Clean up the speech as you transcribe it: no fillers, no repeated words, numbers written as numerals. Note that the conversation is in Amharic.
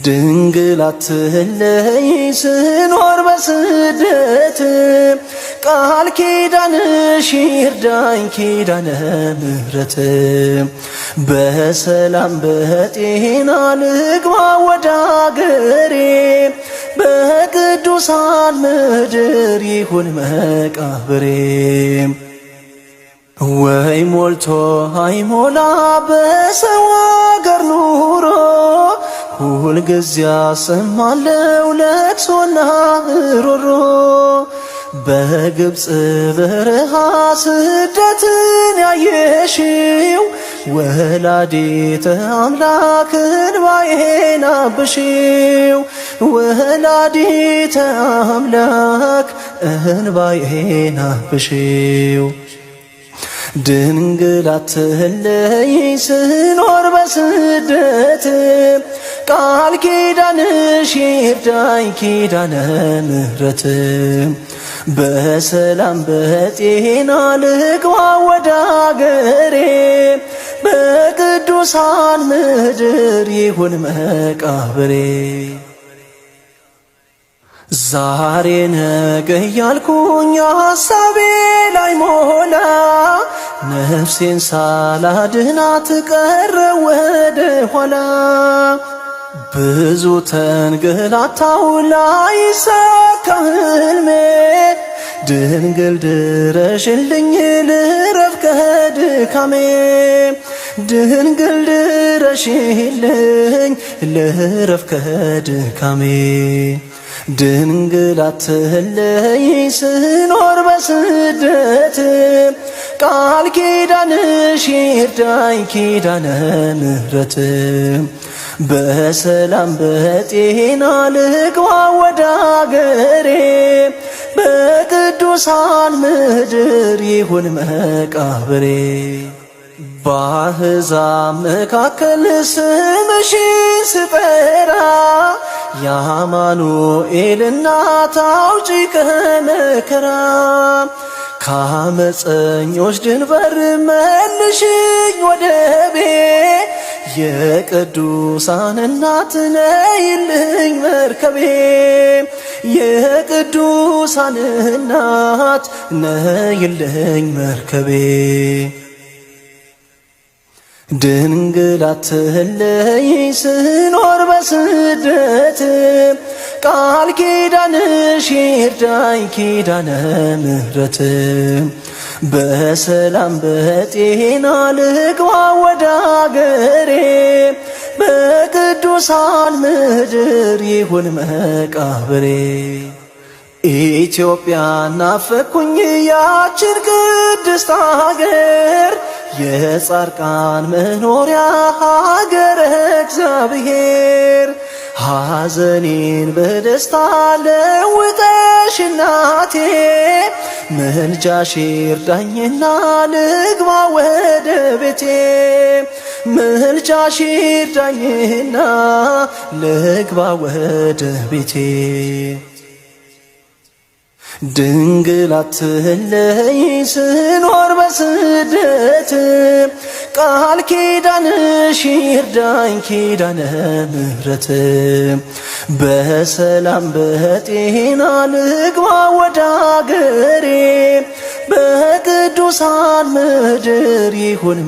ድንግል አትለይ ስኖር በስደት ቃል ኪዳንሽ ይርዳኝ ኪዳነ ምሕረት በሰላም በጤና ልግባ ወደ አገሬ በቅዱሳን ምድር ይሁን መቃብሬ ወይ ሞልቶ አይሞላ በሰው አገር ኑሮ ሁልጊዜ አሰማለው ለቅሶና ሮሮ በግብፅ በረሃ ስደትን ያየሽው ወላዲተ አምላክ እንባዬን አብሺው ወላዲተ አምላክ እንባዬን አብሺው ድንግል አትለይ ስኖር በስደት ቃል ኪዳንሽ ይርዳኝ ኪዳነ ምሕረት በሰላም በጤና ልግባ ወደ አገሬ በቅዱሳን ምድር ይሁን መቃብሬ ዛሬ ነገ ያልኩኝ ሐሳቤ ላይ ሞላ ነፍሴን ሳላድናት ቀረ ወደ ኋላ ብዙ ተንገላታው ላይሳካ ሕልሜ ድንግል ድረሽልኝ ልረፍ ከድካሜ ድንግል ድረሽልኝ ልረፍ ከድካሜ ድንግል አትለይ ስኖር በስደት ቃል ኪዳንሽ ይርዳኝ ኪዳነ ምሕረት በሰላም በጤና ልግባ ወደ አገሬ በቅዱሳን ምድር ይሁን መቃብሬ በአሕዛብ መካከል ስምሽን ስጠራ የአማኑኤል እናት አውጪኝ ከመከራ ከአመፀኞች ድንበር መልሽኝ ወደ ቤት የቅዱሳን እናት ነይልኝ መርከቤ የቅዱሳን እናት ነይልኝ መርከቤ ድንግል አትለይ ስኖር በስደት ቃል ኪዳንሽ ይርዳኝ ኪዳነ ምሕረት በሰላም በጤና ልግባ ወደ አገሬ በቅዱሳን ምድር ይሁን መቃብሬ ኢትዮጵያ ናፈኩኝ ያችን ቅድስት አገር የጻድቃን መኖሪያ ሀገረ እግዚአብሔር ሐዘኔን በደስታ ለውጠሽ እናቴ ምልጃሽ ይርዳኝና ልግባ ወደ ቤቴ ምልጃሽ ይርዳኝና ልግባ ወደ ቤቴ ድንግል አትለይ ስኖር በስደት ቃል ኪዳንሽ ይርዳኝ ኪዳነ ምሕረት በሰላም በጤና ልግባ ወደ አገሬ በቅዱሳን ምድር ይሁን